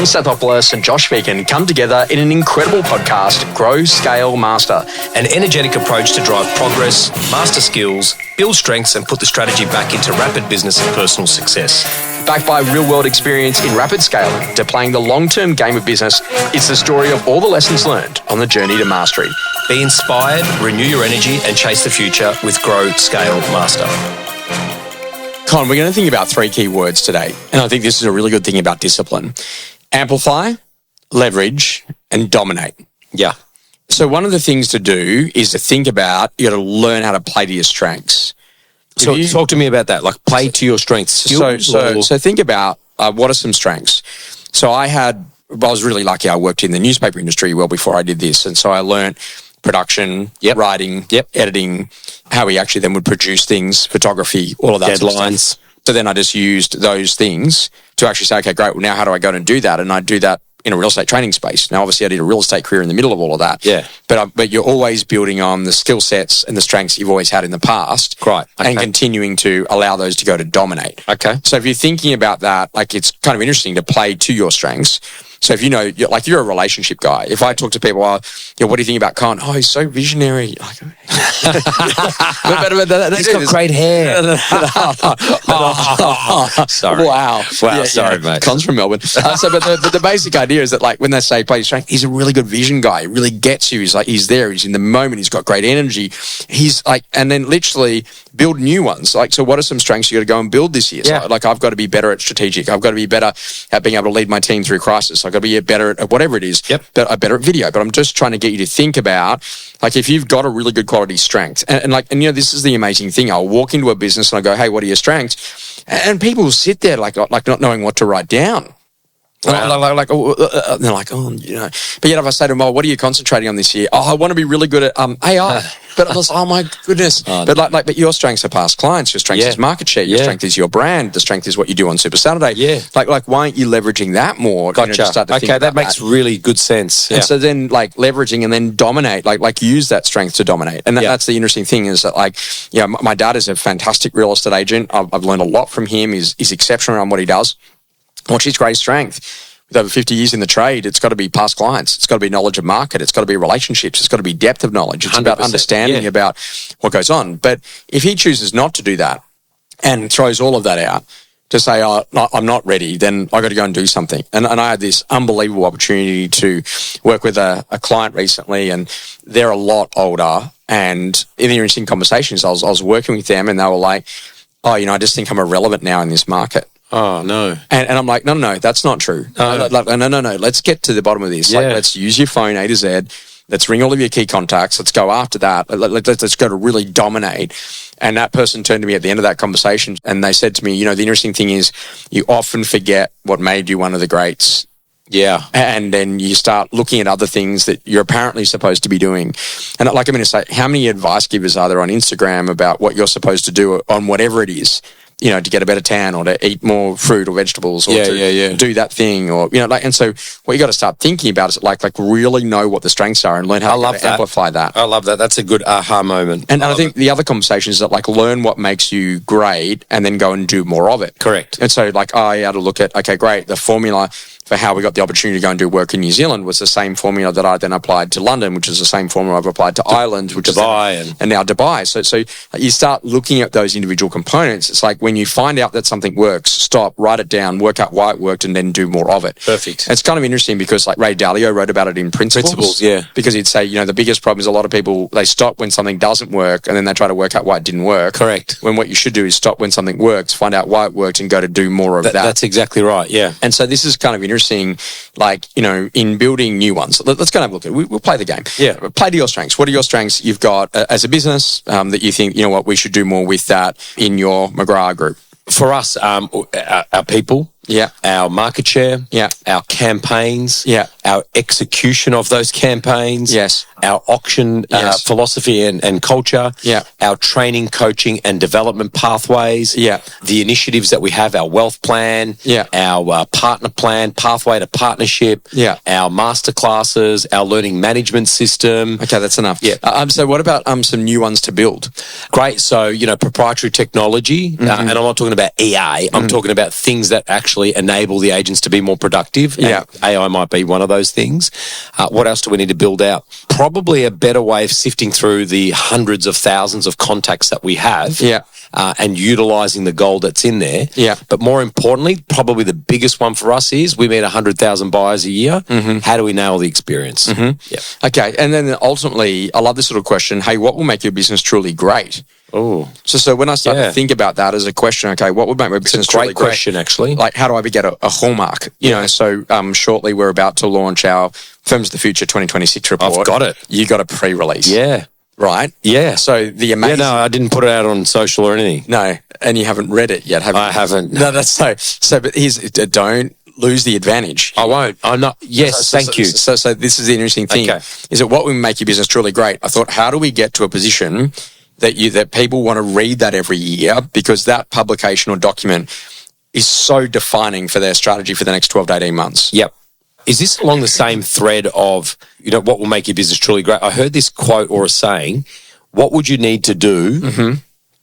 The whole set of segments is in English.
Stathopoulos and Josh Phegan come together in an incredible podcast, Grow, Scale, Master. An energetic approach to drive progress, master skills, build strengths and put the strategy back into rapid business and personal success. Backed by real-world experience in rapid scaling to playing the long-term game of business, it's the story of all the lessons learned on the journey to mastery. Be inspired, renew your energy and chase the future with Grow, Scale, Master. Con, we're going to think about 3 key words today, and I think this is a really good thing about discipline. Amplify, leverage, and dominate. Yeah. So one of the things to do is to think about, you got to learn how to play to your strengths. So talk to me about that, like play to your strengths. So think about what are some strengths. So I was really lucky. I worked in the newspaper industry well before I did this. And so I learned production, writing, editing, how we actually then would produce things, photography, all of that. Deadlines. So then I just used those things to actually say, okay, great. Well, now how do I go and do that? And I do that in a real estate training space. Now, obviously, I did a real estate career in the middle of all of that. Yeah. But you're always building on the skill sets and the strengths you've always had in the past. Right. Okay. And continuing to allow those to go to dominate. Okay. So if you're thinking about that, like it's kind of interesting to play to your strengths. So if you know, you're a relationship guy. If I talk to people, what do you think about Con? Oh, he's so visionary. He's got great hair. Sorry. Wow. Sorry, mate. Con's from Melbourne. But the basic idea is that like when they say play strength, he's a really good vision guy. He really gets you. He's there. He's in the moment. He's got great energy. He's like, and then literally build new ones. Like, so what are some strengths you got to go and build this year? Yeah. So, like, I've got to be better at strategic. I've got to be better at being able to lead my team through crisis. I've got to be better at whatever it is. Yep. But I'm better at video. But I'm just trying to get you to think about, like, if you've got a really good quality strength, and this is the amazing thing. I'll walk into a business and I go, hey, what are your strengths? And people will sit there like not knowing what to write down. Wow. They're like, But yet if I say to them, oh, what are you concentrating on this year? Oh, I want to be really good at AI. But I was, oh my goodness. But your strengths are past clients. Your strength is market share. Your strength is your brand. The strength is what you do on Super Saturday. Yeah. Like why aren't you leveraging that more? Gotcha. That makes really good sense. Yeah. And so then like leveraging and then dominate, like use that strength to dominate. And that's the interesting thing is that my dad is a fantastic real estate agent. I've learned a lot from him. He's exceptional on what he does. What's his greatest strength? With over 50 years in the trade, it's got to be past clients. It's got to be knowledge of market. It's got to be relationships. It's got to be depth of knowledge. It's about understanding about what goes on. But if he chooses not to do that and throws all of that out to say, oh, no, I'm not ready, then I got to go and do something. And I had this unbelievable opportunity to work with a client recently, and they're a lot older. And in the interesting conversations, I was working with them, and they were like, oh, I just think I'm irrelevant now in this market. Oh, no. And I'm like, no, that's not true. No. Let's get to the bottom of this. Yeah. Like, let's use your phone A to Z. Let's ring all of your key contacts. Let's go after that. Let's go to really dominate. And that person turned to me at the end of that conversation and they said to me, the interesting thing is you often forget what made you one of the greats. Yeah. And then you start looking at other things that you're apparently supposed to be doing. And like I'm going to say, how many advice givers are there on Instagram about what you're supposed to do on whatever it is? To get a better tan or to eat more fruit or vegetables or to do that thing or, and so what you got to start thinking about is like really know what the strengths are and learn how to amplify that. I love that. That's a good aha moment. And I think the other conversation is that learn what makes you great and then go and do more of it. Correct. And so I had to look at, okay, great. The formula for how we got the opportunity to go and do work in New Zealand was the same formula that I then applied to London, which is the same formula I've applied to Ireland, which Dubai, is and now Dubai. So you start looking at those individual components. It's like when you find out that something works, stop, write it down, work out why it worked, and then do more of it. Perfect. And it's kind of interesting because Ray Dalio wrote about it in Principles. Yeah. Because he'd say, the biggest problem is a lot of people, they stop when something doesn't work and then they try to work out why it didn't work. Correct. When what you should do is stop when something works, find out why it worked and go to do more of that. That's exactly right, yeah. And so this is kind of interesting, in building new ones. Let's go and have a look at it. We'll play the game. Yeah. Play to your strengths. What are your strengths you've got as a business that you think, we should do more with that in your McGrath group? For us, our people, our market share, our campaigns, our execution of those campaigns, Yes. our auction Yes. philosophy and culture, Yeah. our training, coaching and development pathways, Yeah. the initiatives that we have, our wealth plan, Yeah. our partner plan, pathway to partnership, Yeah. our master classes, our learning management system. Okay, that's enough. Yeah. So what about some new ones to build? Great. So, proprietary technology, and I'm not talking about EA, I'm talking about things that actually enable the agents to be more productive. Yeah. And AI might be one of those things. What else do we need to build out? Probably a better way of sifting through the hundreds of thousands of contacts that we have. Yeah. And utilizing the gold that's in there. Yeah. But more importantly, probably the biggest one for us is we meet 100,000 buyers a year. How do we nail the experience? Yeah. Okay, and then ultimately, I love this sort of question. Hey, what will make your business truly great? Oh, So when I start to think about that as a question, okay, what would make my business it's a great truly great? question, actually. Like, how do I get a hallmark? So shortly we're about to launch our Firms of the Future 2026 report. I've got it. You got a pre-release. Yeah. Right? Yeah. So the amazing... Yeah, no, I didn't put it out on social or anything. No, and you haven't read it yet, have you? I haven't. No, that's so. But don't lose the advantage. I won't. I'm not. Yes, thank you. So this is the interesting thing. Okay. Is that what will make your business truly great? I thought, how do we get to a position that people want to read that every year, because that publication or document is so defining for their strategy for the next 12 to 18 months. Yep. Is this along the same thread of, what will make your business truly great? I heard this quote or a saying, what would you need to do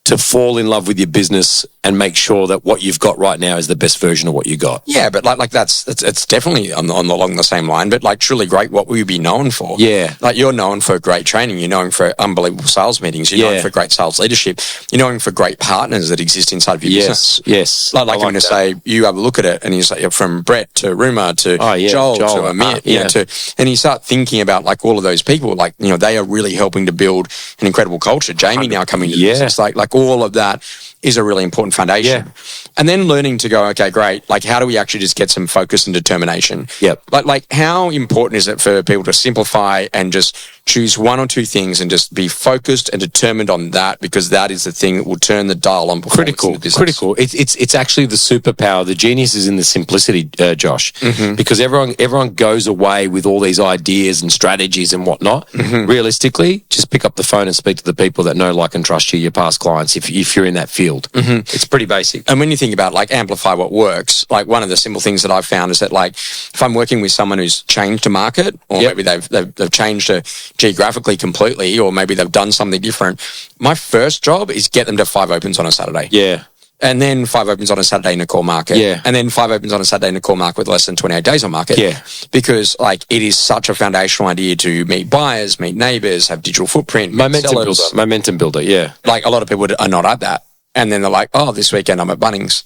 to fall in love with your business and make sure that what you've got right now is the best version of what you got? Yeah, but like that's it's definitely along the same line. But like truly great, what will you be known for? Yeah, like you're known for great training. You're known for unbelievable sales meetings. You're known for great sales leadership. You're known for great partners that exist inside of your business. Yes, like I'm going to say, you have a look at it, and you say from Brett to Ruma to Joel to Amit, and you start thinking about like all of those people. Like they are really helping to build an incredible culture. Jamie now coming to the business, like all of that is a really important foundation. And then learning to go, okay, great. Like, how do we actually just get some focus and determination? Yep. Like how important is it for people to simplify and just choose one or two things and just be focused and determined on that, because that is the thing that will turn the dial on performance in the business. Critical. It's actually the superpower. The genius is in the simplicity, Josh, because everyone goes away with all these ideas and strategies and whatnot. Realistically, just pick up the phone and speak to the people that know, like, and trust you, your past clients, if you're in that field. It's pretty basic. And when you think about like amplify what works, like one of the simple things that I've found is that like if I'm working with someone who's changed a market, or maybe they've changed geographically completely, or maybe they've done something different, my first job is get them to 5 opens on a Saturday. Yeah. And then 5 opens on a Saturday in a core market. Yeah. And then 5 opens on a Saturday in a core market with less than 28 days on market. Yeah. Because like it is such a foundational idea to meet buyers, meet neighbors, have digital footprint, Momentum builder. Yeah. Like a lot of people are not at that. And then they're like, oh, this weekend I'm at Bunnings.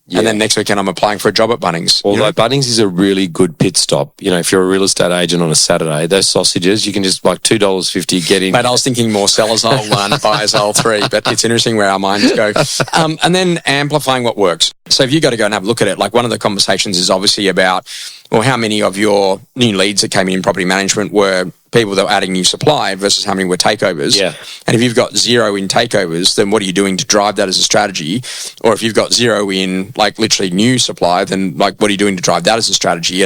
Yeah. And then next weekend I'm applying for a job at Bunnings. Although Bunnings is a really good pit stop. If you're a real estate agent on a Saturday, those sausages, you can just like $2.50 get in. Mate, I was thinking more sellers aisle 1, buyers aisle 3, but it's interesting where our minds go. And then amplifying what works. So if you got to go and have a look at it, like one of the conversations is obviously about, well, how many of your new leads that came in property management were people that were adding new supply versus how many were takeovers. Yeah. And if you've got 0 in takeovers, then what are you doing to drive that as a strategy? Or if you've got 0 in like literally new supply, then like what are you doing to drive that as a strategy?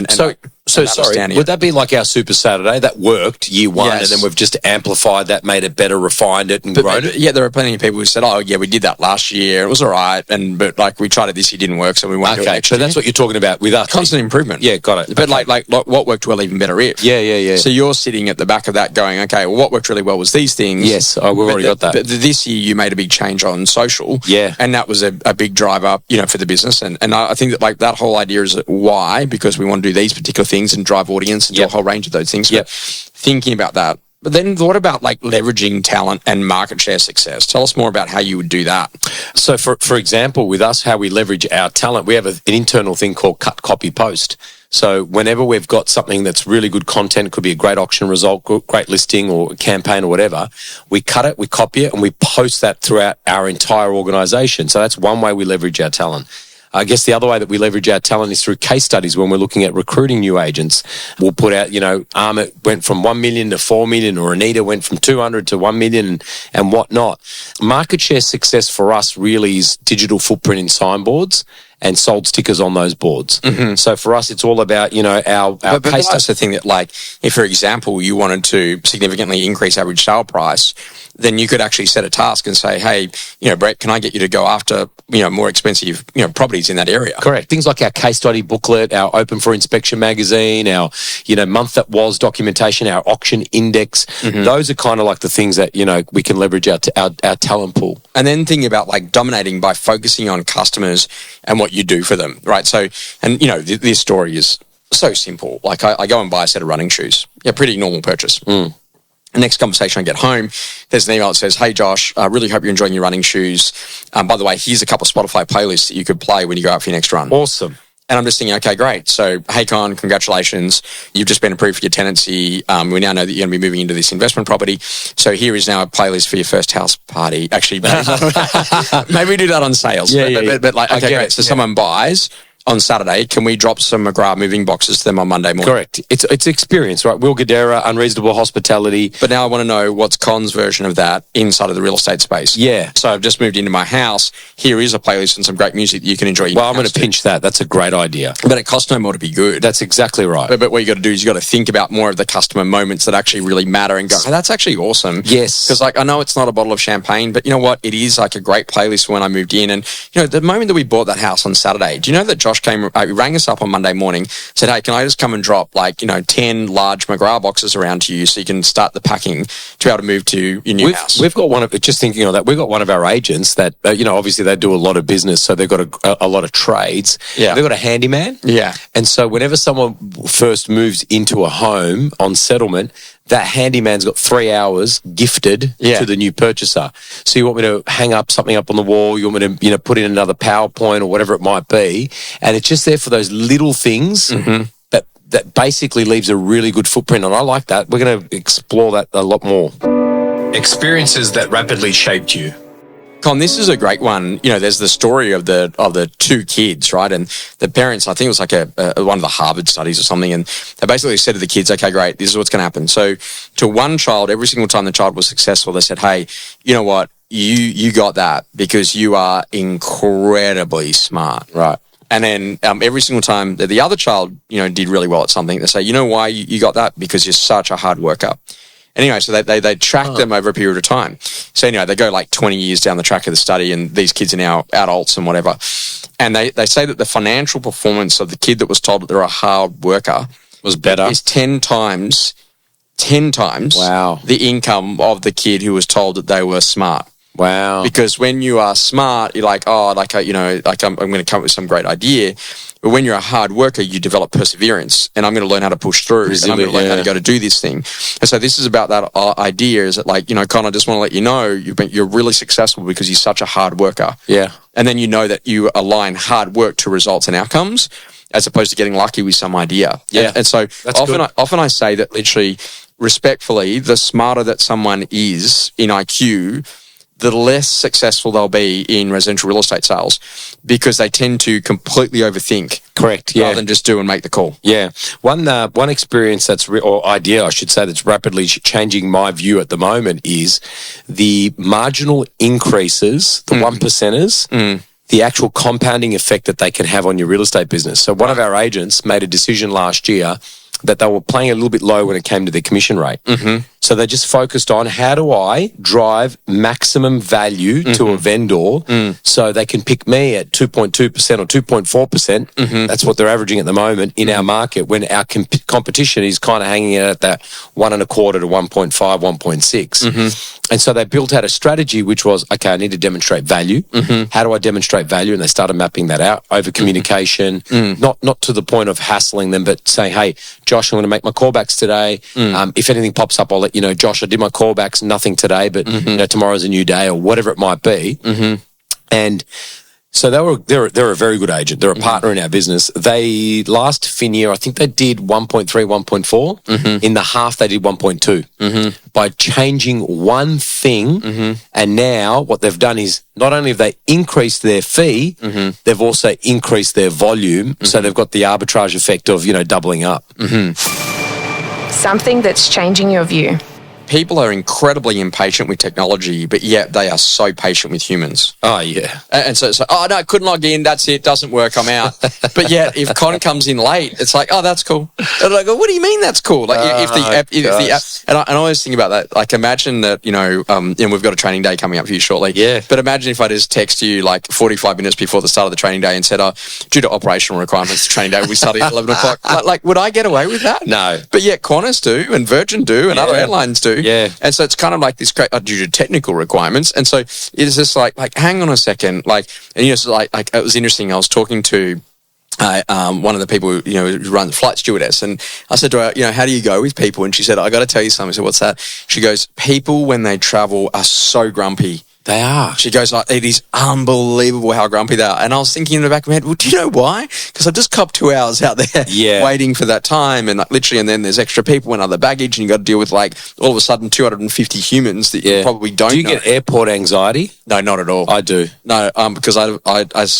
Sorry, would that be like our Super Saturday that worked year 1, Yes. and then we've just amplified that, made it better, refined it, and grown it? Yeah, there are plenty of people who said, "Oh, yeah, we did that last year. It was all right, but like we tried it this year, didn't work, so we won't do it next so year." that's what you're talking about with us. Constant improvement. Yeah, got it. But like what worked well, even better if. Yeah. So you're sitting at the back of that going, okay, well, what worked really well was these things. Yes, we've already got that. But this year you made a big change on social. Yeah. And that was a big driver, for the business. And I think that like that whole idea is why, because we want to do these particular things and drive audience and do a whole range of those things. Yep. Thinking about that. But then what about like leveraging talent and market share success? Tell us more about how you would do that. So for example, with us, how we leverage our talent, we have an internal thing called cut, copy, post. So whenever we've got something that's really good content, could be a great auction result, great listing or campaign or whatever, we cut it, we copy it, and we post that throughout our entire organization. So that's one way we leverage our talent. I guess the other way that we leverage our talent is through case studies. When we're looking at recruiting new agents, we'll put out, Armit went from 1 million to 4 million, or Anita went from 200 to 1 million and whatnot. Market share success for us really is digital footprint in signboards and sold stickers on those boards. So for us, it's all about, our But case that's the thing that, like, if, for example, you wanted to significantly increase average sale price, then you could actually set a task and say, hey, Brett, can I get you to go after, more expensive, properties in that area? Correct. Things like our case study booklet, our Open for Inspection magazine, our, month that was documentation, our auction index. Those are kind of like the things that, we can leverage our talent pool. And then thinking about like dominating by focusing on customers and what you do for them, right? So, and this story is so simple. Like I go and buy a set of running shoes. Yeah, pretty normal purchase. The next conversation I get home, there's an email that says, hey, Josh, I really hope you're enjoying your running shoes. By the way, here's a couple of Spotify playlists that you could play when you go out for your next run. Awesome. And I'm just thinking, okay, great. So, hey, Con, congratulations. You've just been approved for your tenancy. We now know that you're going to be moving into this investment property. So here is now a playlist for your first house party. Actually, maybe we do that on sales. But like, okay, great. So someone buys on Saturday, can we drop some McGrath moving boxes to them on Monday morning? Correct. It's experience, right? Will Guidera, Unreasonable Hospitality. But now I want to know what's Con's version of that inside of the real estate space. Yeah. So I've just moved into my house. Here is a playlist and some great music that you can enjoy. Well, I'm going to pinch that. That's a great idea. But it costs no more to be good. That's exactly right. But what you got to do is you got to think about more of the customer moments that actually really matter and go, oh, that's actually awesome. Yes. Because like I know it's not a bottle of champagne, but you know what? It is like a great playlist when I moved in. And the moment that we bought that house on Saturday, do you know that Josh came, he rang us up on Monday morning, said, hey, can I just come and drop 10 large McGrath boxes around to you so you can start the packing to be able to move to your new house? We've got just thinking of that, we've got one of our agents that, obviously they do a lot of business, so they've got a lot of trades. Yeah. They've got a handyman. Yeah. And so whenever someone first moves into a home on settlement, that handyman's got 3 hours gifted to the new purchaser. So you want me to hang something up on the wall, you want me to, put in another PowerPoint or whatever it might be. And it's just there for those little things that basically leaves a really good footprint. And I like that. We're going to explore that a lot more. Experiences that rapidly shaped you. Con, this is a great one. There's the story of the two kids, right? And the parents, I think it was like one of the Harvard studies or something, and they basically said to the kids, okay, great, this is what's going to happen. So to one child, every single time the child was successful, they said, hey, you know what? You got that because you are incredibly smart. Right. And then every single time that the other child, did really well at something, they say, you know why you got that? Because you're such a hard worker. Anyway, so they track them over a period of time. So anyway, they go like 20 years down the track of the study, and these kids are now adults and whatever. And they say that the financial performance of the kid that was told that they're a hard worker was better. Is 10 times wow. the income of the kid who was told that they were smart. Wow. Because when you are smart, you're like, I'm going to come up with some great idea. But when you're a hard worker, you develop perseverance, and I'm going to learn how to push through, and I'm going to learn how to go to do this thing. And so this is about that idea is that Con, I just want to let you know you're really successful because you're such a hard worker. Yeah. And then you know that you align hard work to results and outcomes as opposed to getting lucky with some idea. Yeah. And so often I say that literally, respectfully, the smarter that someone is in IQ, the less successful they'll be in residential real estate sales because they tend to completely overthink. Correct. Yeah. Rather than just do and make the call. Yeah. One experience or idea, I should say, that's rapidly changing my view at the moment is the marginal increases, the 1%ers, the actual compounding effect that they can have on your real estate business. So one of our agents made a decision last year that they were playing a little bit low when it came to their commission rate. So they just focused on how do I drive maximum value to a vendor so they can pick me at 2.2% or 2.4%. That's what they're averaging at the moment in our market when our competition is kind of hanging out at that 1.25 to 1.5, 1.6. And so they built out a strategy which was, okay, I need to demonstrate value. How do I demonstrate value? And they started mapping that out over communication, not to the point of hassling them, but saying, hey, Josh, I'm going to make my callbacks today. If anything pops up, I'll let you know, Josh, I did my callbacks, nothing today, but tomorrow's a new day or whatever it might be. And so they're a very good agent. They're a partner in our business. They last fin year, I think they did 1.3, 1.4. In the half, they did 1.2 by changing one thing. And now what they've done is not only have they increased their fee, they've also increased their volume. So they've got the arbitrage effect of, doubling up. Something that's changing your view. people are incredibly impatient with technology, but yet they are so patient with humans. Oh, yeah. And so it's like, oh, no, couldn't log in. That's it. Doesn't work. I'm out. But yet, if Con comes in late, it's like, oh, that's cool. And I go, what do you mean that's cool? Like, if the app, and I always think about that. Like, imagine that, and we've got a training day coming up for you shortly. Yeah. But imagine if I just text you like 45 minutes before the start of the training day and said, due to operational requirements, the training day will be starting at 11 o'clock. Like, would I get away with that? No. But yet, Qantas do, and Virgin do, and other airlines do. Yeah. And so it's kind of like this great due to technical requirements. And so it's just like hang on a second, so like it was interesting. I was talking to one of the people who runs flight stewardess, and I said to her, how do you go with people? And she said, I got to tell you something. I said, what's that? She goes, people when they travel are so grumpy. They are. She goes, it is unbelievable how grumpy they are. And I was thinking in the back of my head, well, do you know why? Because I just copped 2 hours out there waiting for that time. And literally, and then there's extra people and other baggage, and you got to deal with all of a sudden 250 humans that you probably don't know. Do you get airport anxiety? No, not at all. I do. No, because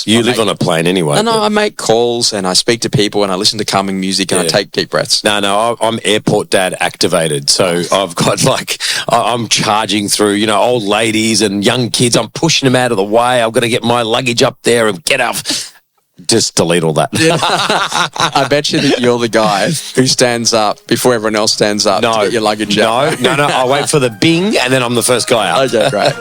you live on a plane anyway. No, I make calls and I speak to people and I listen to calming music and I take deep breaths. No, I'm airport dad activated. So I've got I'm charging through, old ladies and young kids. I'm pushing them out of the way. I've got to get my luggage up there and get off. Just delete all that. I bet you that you're the guy who stands up before everyone else stands up to get your luggage out. No. I'll wait for the bing and then I'm the first guy out. Okay, great.